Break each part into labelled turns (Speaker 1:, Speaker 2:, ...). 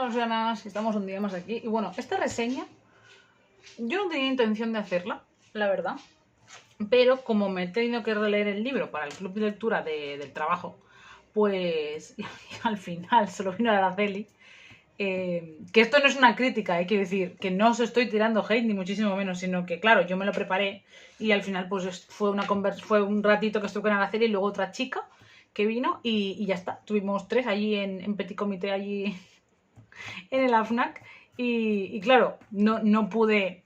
Speaker 1: buenos ganas, estamos un día más aquí. Y bueno, esta reseña yo no tenía intención de hacerla, la verdad. Pero como me he tenido que releer el libro para el club de lectura del trabajo, pues al final solo vino a Araceli. Que esto no es una crítica, hay que decir que no os estoy tirando hate ni muchísimo menos, sino que claro, yo me lo preparé y al final pues fue un ratito que estuve con Araceli y luego otra chica que vino y ya está. Tuvimos 3 allí en Petit Comité, allí en el AFNAC y claro, no pude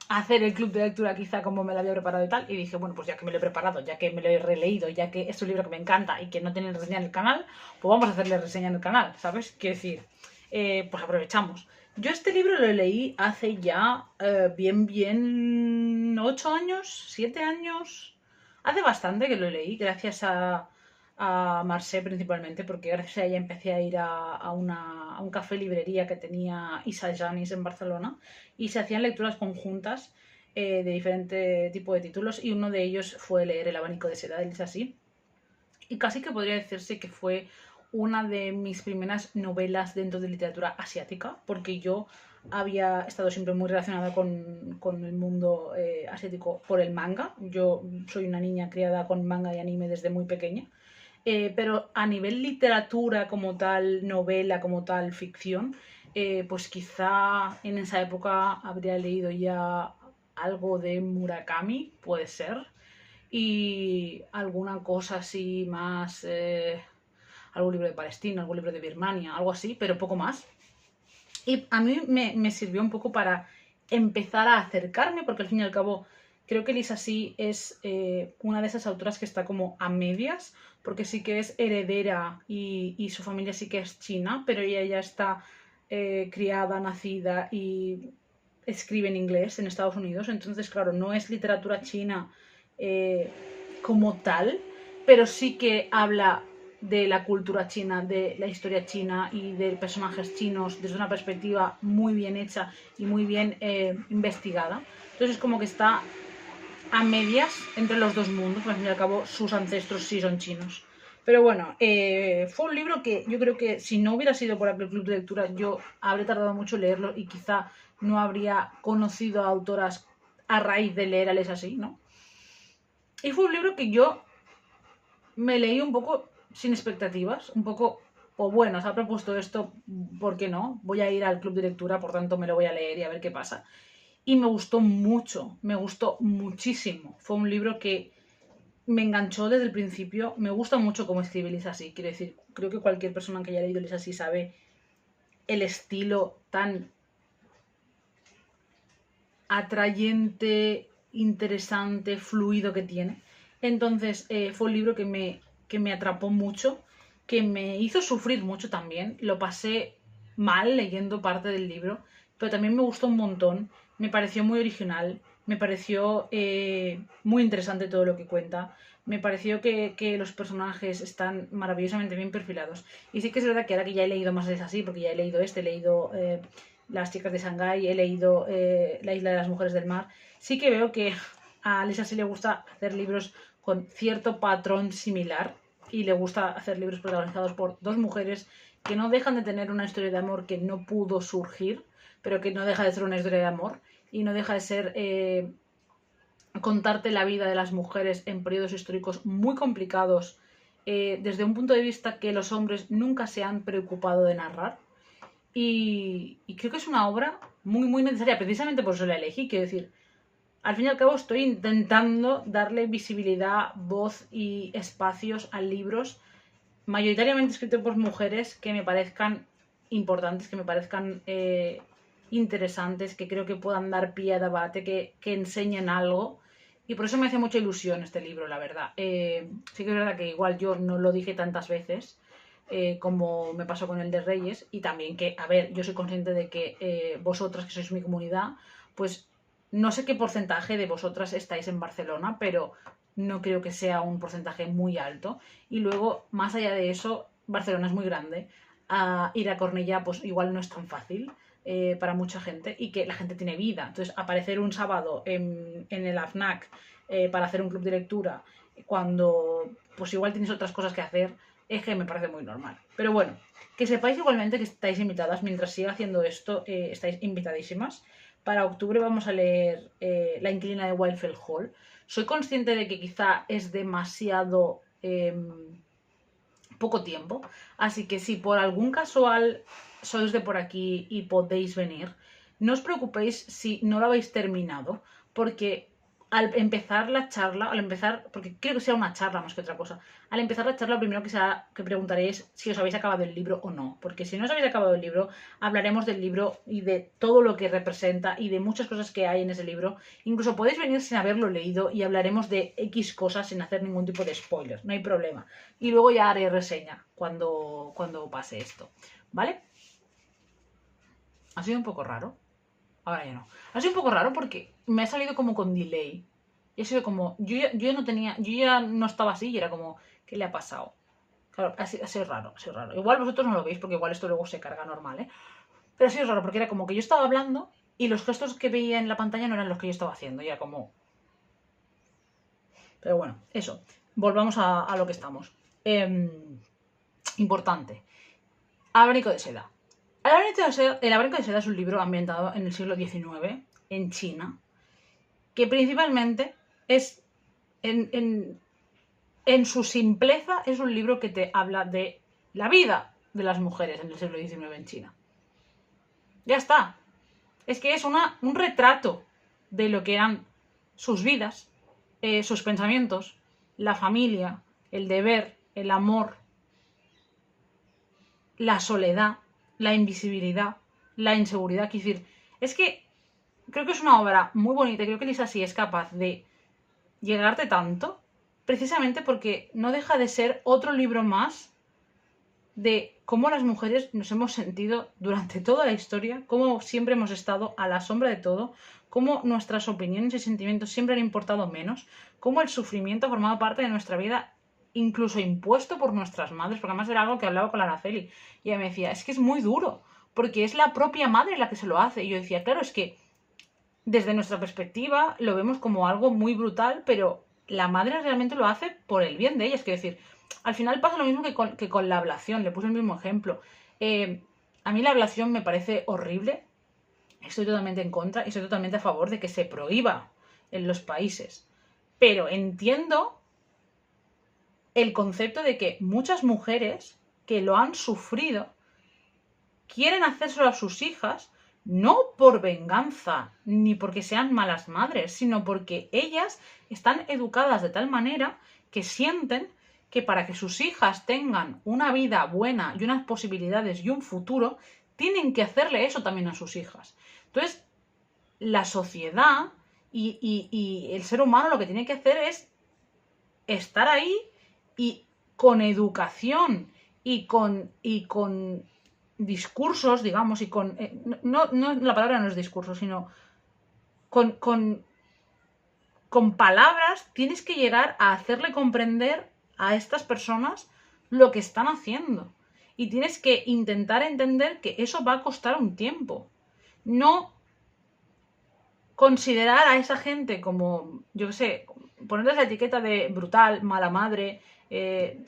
Speaker 1: hacer el club de lectura quizá como me lo había preparado y tal, y dije, bueno, pues ya que me lo he preparado, ya que me lo he releído, ya que es un libro que me encanta y que no tiene reseña en el canal, pues vamos a hacerle reseña en el canal, ¿sabes? Quiero decir, pues aprovechamos. Yo este libro lo leí hace ya bien 8 años, 7 años, hace bastante que lo leí, gracias a Marcé principalmente, porque gracias a ella empecé a ir a un café librería que tenía Isa Janis en Barcelona y se hacían lecturas conjuntas de diferente tipo de títulos y uno de ellos fue leer El abanico de seda de Lisa Si. Y casi que podría decirse que fue una de mis primeras novelas dentro de literatura asiática, porque yo había estado siempre muy relacionada con el mundo asiático por el manga. Yo soy una niña criada con manga y anime desde muy pequeña. Pero a nivel literatura como tal, novela como tal, ficción, pues quizá en esa época habría leído ya algo de Murakami, puede ser, y alguna cosa así más, algún libro de Palestina, algún libro de Birmania, algo así, pero poco más. Y a mí me sirvió un poco para empezar a acercarme, porque al fin y al cabo creo que Lisa Si es una de esas autoras que está como a medias, porque sí que es heredera y su familia sí que es china, pero ella ya está criada, nacida y escribe en inglés en Estados Unidos. Entonces, claro, no es literatura china como tal, pero sí que habla de la cultura china, de la historia china y de personajes chinos desde una perspectiva muy bien hecha y muy bien investigada. Entonces como que está a medias entre los dos mundos, al fin y al cabo sus ancestros sí son chinos. Pero bueno, fue un libro que yo creo que si no hubiera sido por aquel club de lectura yo habría tardado mucho en leerlo y quizá no habría conocido a autoras a raíz de leer a Les Así, ¿no? Y fue un libro que yo me leí un poco sin expectativas, un poco, o bueno, se ha propuesto esto, ¿por qué no? Voy a ir al club de lectura, por tanto me lo voy a leer y a ver qué pasa. Y me gustó mucho, me gustó muchísimo. Fue un libro que me enganchó desde el principio. Me gusta mucho cómo escribe Lisa Si. Quiero decir, creo que cualquier persona que haya leído Lisa Si sabe el estilo tan atrayente, interesante, fluido que tiene. Entonces fue un libro que me atrapó mucho, que me hizo sufrir mucho también. Lo pasé mal leyendo parte del libro, pero también me gustó un montón. Me pareció muy original, me pareció muy interesante todo lo que cuenta. Me pareció que los personajes están maravillosamente bien perfilados. Y sí que es verdad que ahora que ya he leído más es así, porque ya he leído he leído Las chicas de Shanghái, he leído La isla de las mujeres del mar, sí que veo que a Lisa sí le gusta hacer libros con cierto patrón similar y le gusta hacer libros protagonizados por dos mujeres que no dejan de tener una historia de amor que no pudo surgir, pero que no deja de ser una historia de amor y no deja de ser contarte la vida de las mujeres en periodos históricos muy complicados desde un punto de vista que los hombres nunca se han preocupado de narrar. Y creo que es una obra muy necesaria, precisamente por eso la elegí. Quiero decir, al fin y al cabo estoy intentando darle visibilidad, voz y espacios a libros mayoritariamente escritos por mujeres que me parezcan importantes, que me parezcan interesantes, que creo que puedan dar pie a debate, que enseñen algo. Y por eso me hace mucha ilusión este libro, la verdad. Sí que es verdad que igual yo no lo dije tantas veces como me pasó con el de Reyes. Y también que, a ver, yo soy consciente de que vosotras, que sois mi comunidad, pues no sé qué porcentaje de vosotras estáis en Barcelona, pero no creo que sea un porcentaje muy alto. Y luego, más allá de eso, Barcelona es muy grande. Ir a Cornellá, pues igual no es tan fácil para mucha gente y que la gente tiene vida. Entonces, aparecer un sábado en el AFNAC para hacer un club de lectura cuando pues igual tienes otras cosas que hacer, es que me parece muy normal. Pero bueno, que sepáis igualmente que estáis invitadas, mientras siga haciendo esto, estáis invitadísimas. Para octubre vamos a leer La inquilina de Wildfell Hall. Soy consciente de que quizá es demasiado poco tiempo, así que si por algún casual sois de por aquí y podéis venir, no os preocupéis si no lo habéis terminado, porque al empezar la charla, porque quiero que sea una charla más que otra cosa, al empezar la charla lo primero que preguntaré es si os habéis acabado el libro o no, porque si no os habéis acabado el libro, hablaremos del libro y de todo lo que representa y de muchas cosas que hay en ese libro. Incluso podéis venir sin haberlo leído y hablaremos de X cosas sin hacer ningún tipo de spoiler, no hay problema. Y luego ya haré reseña cuando pase esto, ¿vale? Ha sido un poco raro. Ahora ya no. Ha sido un poco raro porque me ha salido como con delay. Y ha sido como. Yo ya no estaba así y era como, ¿qué le ha pasado? Claro, ha sido raro, ha sido raro. Igual vosotros no lo veis porque igual esto luego se carga normal, ¿eh? Pero ha sido raro porque era como que yo estaba hablando y los gestos que veía en la pantalla no eran los que yo estaba haciendo. Y era como. Pero bueno, eso. Volvamos a lo que estamos. Importante. Abanico de seda. El abanico de seda es un libro ambientado en el siglo XIX, en China, que principalmente es, en su simpleza, es un libro que te habla de la vida de las mujeres en el siglo XIX en China. Ya está. Es que es un retrato de lo que eran sus vidas, sus pensamientos, la familia, el deber, el amor, la soledad, la invisibilidad, la inseguridad. Quiero decir, es que creo que es una obra muy bonita. Creo que Lisa sí es capaz de llegarte tanto, precisamente porque no deja de ser otro libro más de cómo las mujeres nos hemos sentido durante toda la historia, cómo siempre hemos estado a la sombra de todo, cómo nuestras opiniones y sentimientos siempre han importado menos, cómo el sufrimiento ha formado parte de nuestra vida, incluso impuesto por nuestras madres, porque además era algo que hablaba con la Araceli, y ella me decía, es que es muy duro, porque es la propia madre la que se lo hace, y yo decía, claro, es que desde nuestra perspectiva lo vemos como algo muy brutal, pero la madre realmente lo hace por el bien de ellas, quiero decir, al final pasa lo mismo que con la ablación, le puse el mismo ejemplo. A mí la ablación me parece horrible, estoy totalmente en contra y estoy totalmente a favor de que se prohíba en los países. Pero entiendo el concepto de que muchas mujeres que lo han sufrido quieren hacérselo a sus hijas, no por venganza ni porque sean malas madres, sino porque ellas están educadas de tal manera que sienten que para que sus hijas tengan una vida buena y unas posibilidades y un futuro, tienen que hacerle eso también a sus hijas. Entonces, la sociedad y el ser humano lo que tiene que hacer es estar ahí y con educación y con discursos, digamos, y con... no, la palabra no es discurso, sino con palabras tienes que llegar a hacerle comprender a estas personas lo que están haciendo. Y tienes que intentar entender que eso va a costar un tiempo. No considerar a esa gente como, yo qué sé, ponerles la etiqueta de brutal, mala madre,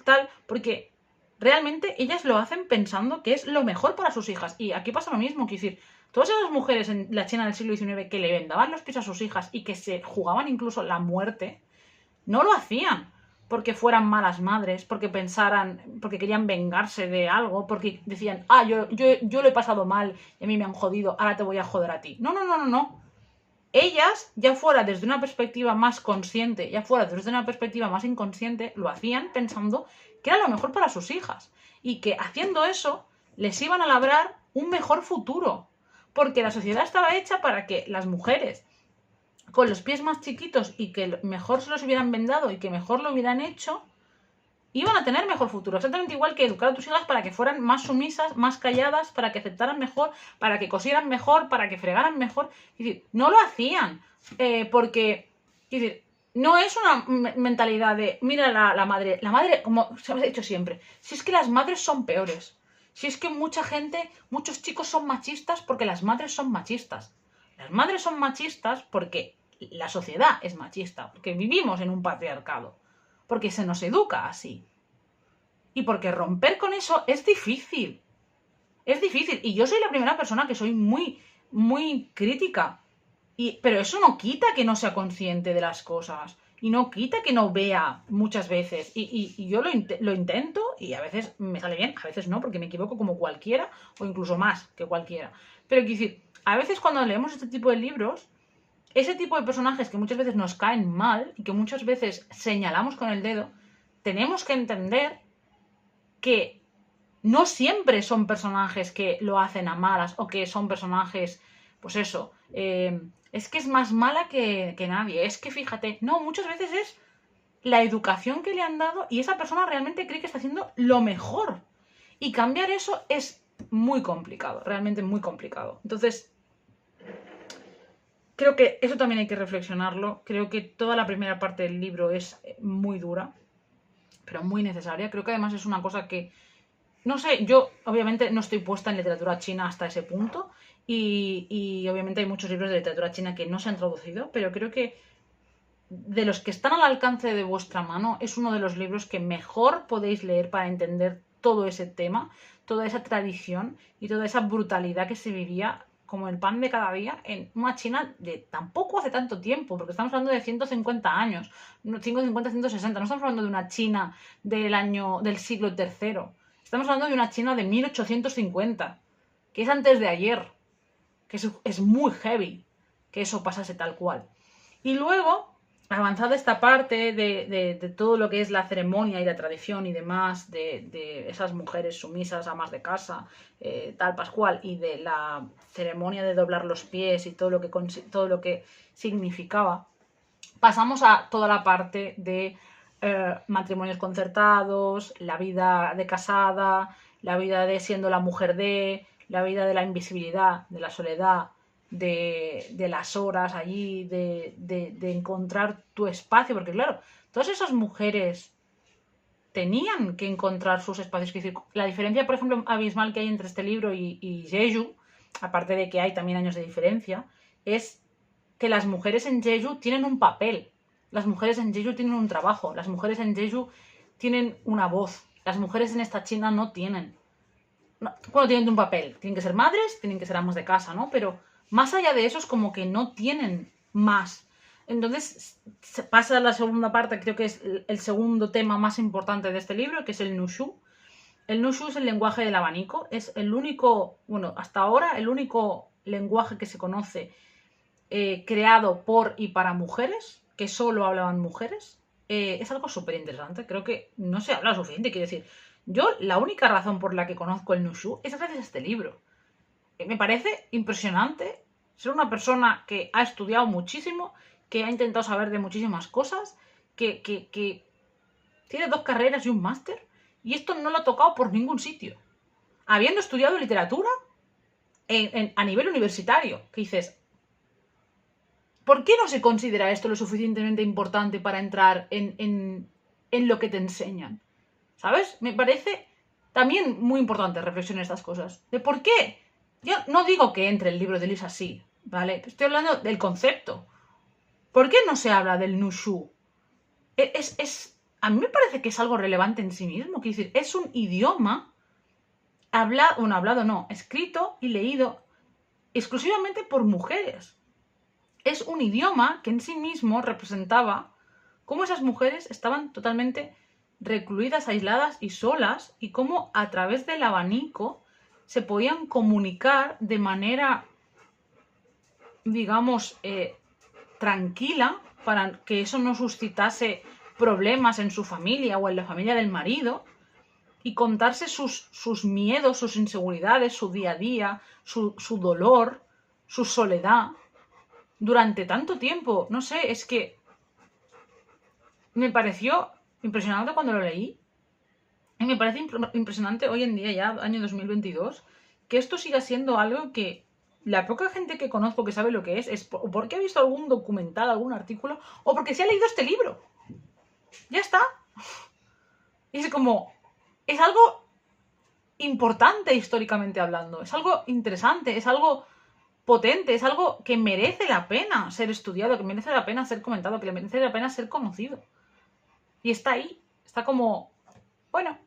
Speaker 1: tal, porque realmente ellas lo hacen pensando que es lo mejor para sus hijas. Y aquí pasa lo mismo, quiero decir, todas esas mujeres en la China del siglo XIX que le vendaban los pies a sus hijas y que se jugaban incluso la muerte, no lo hacían porque fueran malas madres, porque pensaran, porque querían vengarse de algo, porque decían, yo lo he pasado mal y a mí me han jodido, ahora te voy a joder a ti. No, no, no, no, no. Ellas, ya fuera desde una perspectiva más consciente, ya fuera desde una perspectiva más inconsciente, lo hacían pensando que era lo mejor para sus hijas y que haciendo eso les iban a labrar un mejor futuro, porque la sociedad estaba hecha para que las mujeres con los pies más chiquitos y que mejor se los hubieran vendado y que mejor lo hubieran hecho, iban a tener mejor futuro. Exactamente igual que educar a tus hijas para que fueran más sumisas, más calladas, para que aceptaran mejor, para que cosieran mejor, para que fregaran mejor. Es decir, no lo hacían porque, es decir, no es una mentalidad de, mira la madre, como se ha dicho siempre, si es que las madres son peores, si es que mucha gente, muchos chicos son machistas porque las madres son machistas. Las madres son machistas porque la sociedad es machista, porque vivimos en un patriarcado, porque se nos educa así. Y porque romper con eso es difícil. Es difícil. Y yo soy la primera persona que soy muy, muy crítica. Pero eso no quita que no sea consciente de las cosas. Y no quita que no vea muchas veces. Y yo lo intento y a veces me sale bien, a veces no, porque me equivoco como cualquiera o incluso más que cualquiera. Pero quiero decir, a veces cuando leemos este tipo de libros, ese tipo de personajes que muchas veces nos caen mal y que muchas veces señalamos con el dedo, tenemos que entender que no siempre son personajes que lo hacen a malas o que son personajes, pues eso, es que es más mala que nadie. Es que fíjate, no, muchas veces es la educación que le han dado y esa persona realmente cree que está haciendo lo mejor. Y cambiar eso es muy complicado, realmente muy complicado. Entonces, creo que eso también hay que reflexionarlo. Creo que toda la primera parte del libro es muy dura, pero muy necesaria. Creo que además es una cosa que, no sé, yo obviamente no estoy puesta en literatura china hasta ese punto y obviamente hay muchos libros de literatura china que no se han traducido, pero creo que de los que están al alcance de vuestra mano es uno de los libros que mejor podéis leer para entender todo ese tema, toda esa tradición y toda esa brutalidad que se vivía como el pan de cada día en una China de tampoco hace tanto tiempo, porque estamos hablando de 150 años, 150, 160, no estamos hablando de una China del siglo III, estamos hablando de una China de 1850, que es antes de ayer, que es muy heavy que eso pasase tal cual. Y luego, avanzada esta parte de todo lo que es la ceremonia y la tradición y demás, de esas mujeres sumisas, amas de casa, tal Pascual, y de la ceremonia de doblar los pies y todo lo que significaba, pasamos a toda la parte de matrimonios concertados, la vida de casada, la vida de siendo la mujer la vida de la invisibilidad, de la soledad, de las horas allí, de encontrar tu espacio, porque claro, todas esas mujeres tenían que encontrar sus espacios. Es decir, la diferencia, por ejemplo, abismal que hay entre este libro y Jeju, aparte de que hay también años de diferencia, es que las mujeres en Jeju tienen un papel, las mujeres en Jeju tienen un trabajo, las mujeres en Jeju tienen una voz, las mujeres en esta China no tienen. No, bueno, tienen un papel, tienen que ser madres, tienen que ser amas de casa, ¿no? Pero más allá de eso es como que no tienen más. Entonces se pasa a la segunda parte, creo que es el segundo tema más importante de este libro, que es el Nushu. El Nushu es el lenguaje del abanico, es el único, bueno, hasta ahora el único lenguaje que se conoce creado por y para mujeres, que solo hablaban mujeres. Es algo súper interesante, creo que no se habla lo suficiente, quiero decir, yo la única razón por la que conozco el Nushu es gracias a este libro. Me parece impresionante ser una persona que ha estudiado muchísimo, que ha intentado saber de muchísimas cosas, que tiene 2 carreras y un máster, y esto no lo ha tocado por ningún sitio. Habiendo estudiado literatura a nivel universitario, que dices, ¿por qué no se considera esto lo suficientemente importante para entrar en lo que te enseñan? ¿Sabes? Me parece también muy importante reflexionar estas cosas. ¿De por qué? Yo no digo que entre el libro de Lisa así, ¿vale? Estoy hablando del concepto. ¿Por qué no se habla del Nushu? A mí me parece que es algo relevante en sí mismo. Quiero decir, es un idioma hablado no, escrito y leído exclusivamente por mujeres. Es un idioma que en sí mismo representaba cómo esas mujeres estaban totalmente recluidas, aisladas y solas, y cómo a través del abanico se podían comunicar de manera, digamos, tranquila, para que eso no suscitase problemas en su familia o en la familia del marido, y contarse sus miedos, sus inseguridades, su día a día, su dolor, su soledad, durante tanto tiempo. No sé, es que me pareció impresionante cuando lo leí. Y me parece impresionante hoy en día, ya año 2022, que esto siga siendo algo que la poca gente que conozco que sabe lo que es porque ha visto algún documental, algún artículo, o porque se ha leído este libro. Ya está. Es como, es algo importante históricamente hablando, es algo interesante, es algo potente, es algo que merece la pena ser estudiado, que merece la pena ser comentado, que merece la pena ser conocido. Y está ahí, está como, bueno,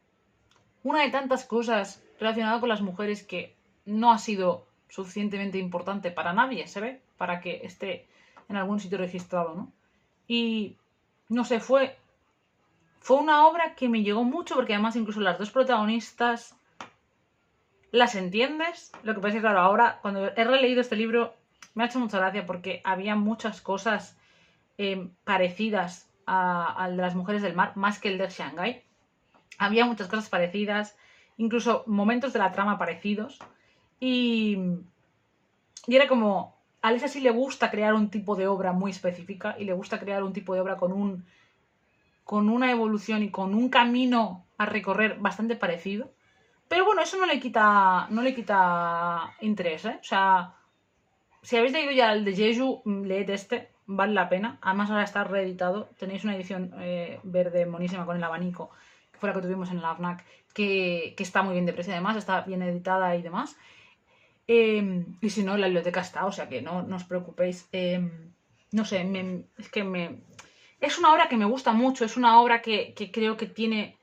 Speaker 1: una de tantas cosas relacionadas con las mujeres que no ha sido suficientemente importante para nadie, se ve, para que esté en algún sitio registrado, ¿no? Y, no sé, fue una obra que me llegó mucho porque además incluso las dos protagonistas las entiendes. Lo que pasa es que, claro, ahora cuando he releído este libro me ha hecho mucha gracia porque había muchas cosas parecidas al de las mujeres del mar, más que el de Shanghái. Había muchas cosas parecidas, incluso momentos de la trama parecidos. Y era como, a Alisa sí le gusta crear un tipo de obra muy específica y le gusta crear un tipo de obra con una evolución y con un camino a recorrer bastante parecido. Pero bueno, eso no le quita interés, ¿eh? O sea, si habéis leído ya el de Jeju, leed este, vale la pena. Además ahora está reeditado, tenéis una edición verde monísima con el abanico, que fue la que tuvimos en la FNAC, que está muy bien de precio además, está bien editada y demás. Y si no, en la biblioteca está, o sea que no os preocupéis. No sé, es una obra que me gusta mucho, es una obra que creo que tiene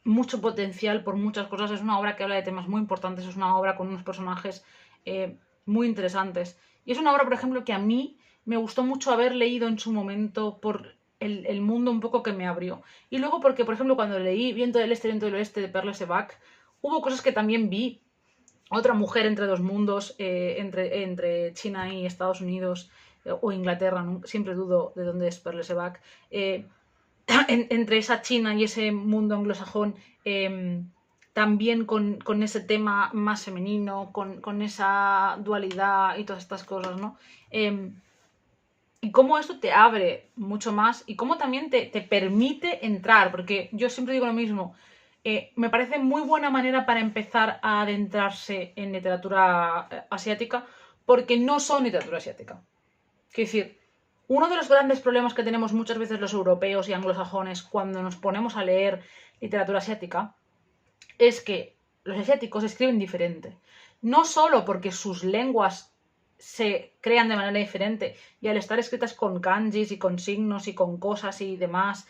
Speaker 1: mucho potencial por muchas cosas, es una obra que habla de temas muy importantes, es una obra con unos personajes muy interesantes. Y es una obra, por ejemplo, que a mí me gustó mucho haber leído en su momento por el mundo un poco que me abrió. Y luego porque, por ejemplo, cuando leí Viento del Este, Viento del Oeste de Perle Sebac, hubo cosas que también vi. Otra mujer entre dos mundos, entre China y Estados Unidos, o Inglaterra, ¿no? Siempre dudo de dónde es Perle Sebac. Entre esa China y ese mundo anglosajón, también con ese tema más femenino, con esa dualidad y todas estas cosas, ¿no? Y cómo esto te abre mucho más y cómo también te permite entrar, porque yo siempre digo lo mismo, me parece muy buena manera para empezar a adentrarse en literatura asiática, porque no son literatura asiática. Quiero decir, uno de los grandes problemas que tenemos muchas veces los europeos y anglosajones cuando nos ponemos a leer literatura asiática es que los asiáticos escriben diferente. No solo porque sus lenguas se crean de manera diferente y al estar escritas con kanjis y con signos y con cosas y demás,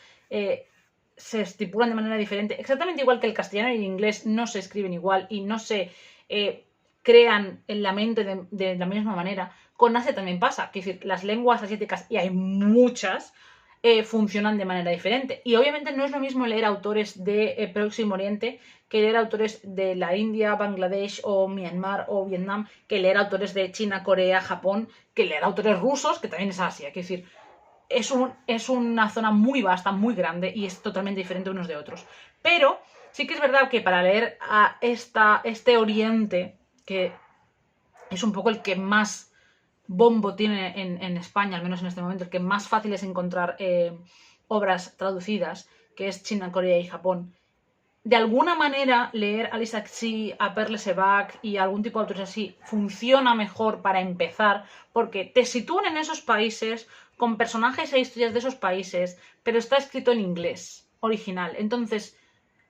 Speaker 1: se estipulan de manera diferente. Exactamente igual que el castellano y el inglés no se escriben igual y no se crean en la mente de la misma manera. Con Asia también pasa, que es decir, las lenguas asiáticas, y hay muchas, funcionan de manera diferente. Y obviamente no es lo mismo leer autores de Próximo Oriente que leer autores de la India, Bangladesh o Myanmar o Vietnam, que leer autores de China, Corea, Japón, que leer autores rusos, que también es Asia. Es decir, es una zona muy vasta, muy grande y es totalmente diferente unos de otros. Pero sí que es verdad que para leer a este Oriente, que es un poco el que más bombo tiene en España, al menos en este momento, el que más fácil es encontrar obras traducidas, que es China, Corea y Japón. De alguna manera, leer a Lisa Xi, a Perle Sebac y algún tipo de autores así funciona mejor para empezar, porque te sitúan en esos países con personajes e historias de esos países, pero está escrito en inglés original. Entonces,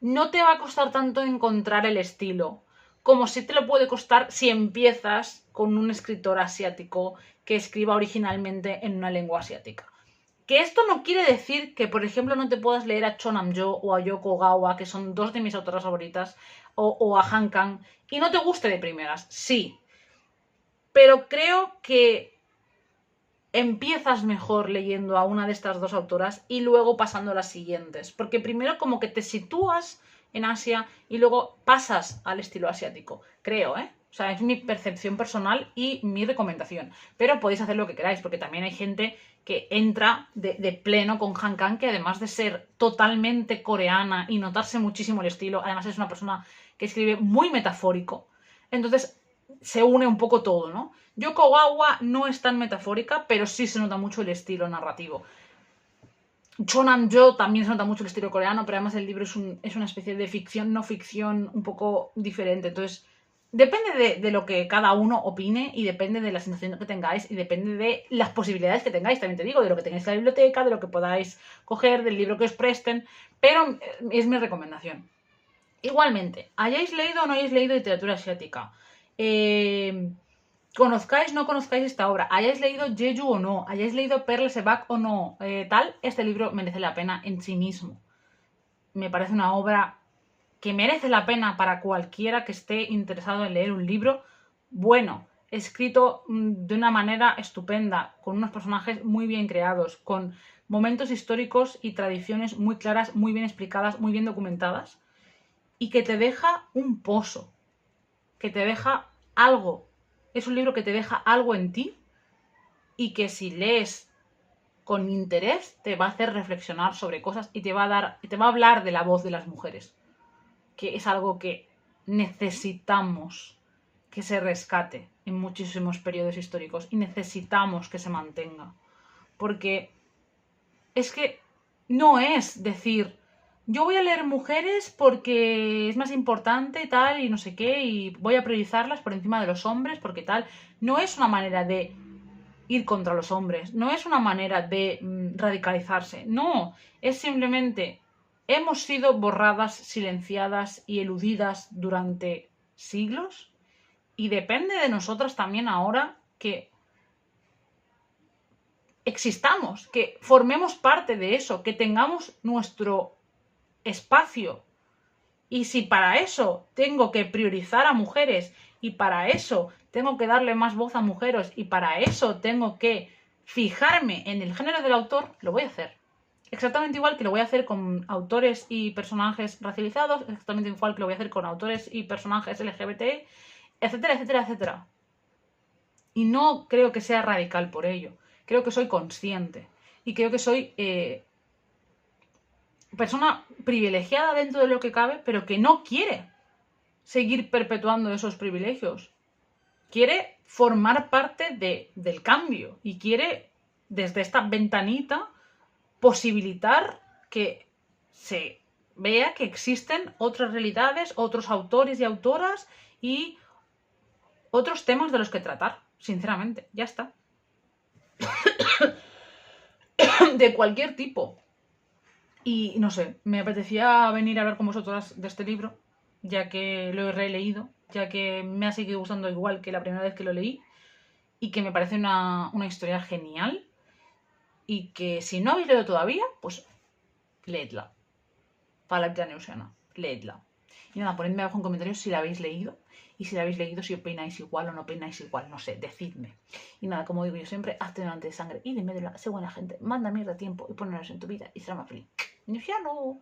Speaker 1: no te va a costar tanto encontrar el estilo, como si te lo puede costar si empiezas con un escritor asiático que escriba originalmente en una lengua asiática. Que esto no quiere decir que, por ejemplo, no te puedas leer a Cho Nam-jo o a Yoko Ogawa, que son dos de mis autoras favoritas, o a Han Kang, y no te guste de primeras. Sí. Pero creo que empiezas mejor leyendo a una de estas dos autoras y luego pasando a las siguientes. Porque primero como que te sitúas en Asia y luego pasas al estilo asiático. Creo, ¿eh? O sea, es mi percepción personal y mi recomendación. Pero podéis hacer lo que queráis, porque también hay gente que entra de pleno con Han Kang, que además de ser totalmente coreana y notarse muchísimo el estilo, además es una persona que escribe muy metafórico. Entonces se une un poco todo, ¿no? Yoko Ogawa no es tan metafórica, pero sí se nota mucho el estilo narrativo. Cho Nam-jo también se nota mucho el estilo coreano, pero además el libro es una especie de ficción, no ficción, un poco diferente. Entonces, depende de lo que cada uno opine y depende de la sensación que tengáis y depende de las posibilidades que tengáis, también te digo, de lo que tengáis en la biblioteca, de lo que podáis coger, del libro que os presten, pero es mi recomendación. Igualmente, hayáis leído o no hayáis leído literatura asiática, conozcáis o no conozcáis esta obra, hayáis leído Jeju o no, hayáis leído Perle Sebac o no, este libro merece la pena en sí mismo. Me parece una obra que merece la pena para cualquiera que esté interesado en leer un libro bueno, escrito de una manera estupenda, con unos personajes muy bien creados, con momentos históricos y tradiciones muy claras, muy bien explicadas, muy bien documentadas, y que te deja un pozo, que te deja algo. Es un libro que te deja algo en ti y que si lees con interés te va a hacer reflexionar sobre cosas y te va a hablar de la voz de las mujeres, que es algo que necesitamos que se rescate en muchísimos periodos históricos y necesitamos que se mantenga. Porque es que no es decir, yo voy a leer mujeres porque es más importante tal y no sé qué y voy a priorizarlas por encima de los hombres porque tal. No es una manera de ir contra los hombres, no es una manera de radicalizarse, no, es simplemente hemos sido borradas, silenciadas y eludidas durante siglos y depende de nosotras también ahora que existamos, que formemos parte de eso, que tengamos nuestro espacio. Y si para eso tengo que priorizar a mujeres y para eso tengo que darle más voz a mujeres y para eso tengo que fijarme en el género del autor, lo voy a hacer. Exactamente igual que lo voy a hacer con autores y personajes racializados, exactamente igual que lo voy a hacer con autores y personajes LGBT, etcétera, etcétera, etcétera. Y no creo que sea radical por ello. Creo que soy consciente. Y creo que soy persona privilegiada dentro de lo que cabe, pero que no quiere seguir perpetuando esos privilegios. Quiere formar parte del cambio y quiere, desde esta ventanita, posibilitar que se vea que existen otras realidades, otros autores y autoras y otros temas de los que tratar, sinceramente. Ya está. De cualquier tipo. Y no sé, me apetecía venir a hablar con vosotras de este libro, ya que lo he releído, ya que me ha seguido gustando igual que la primera vez que lo leí, y que me parece una historia genial, y que si no habéis leído todavía, pues leedla. Para la Neusiana, leedla. Y nada, ponedme abajo en comentarios si la habéis leído, y si la habéis leído, si opináis igual o no opináis igual, no sé, decidme. Y nada, como digo yo siempre, hazte donante de sangre y de médula, sé buena gente, manda mierda a tiempo y ponlos en tu vida y será más feliz. ¡Neusiano!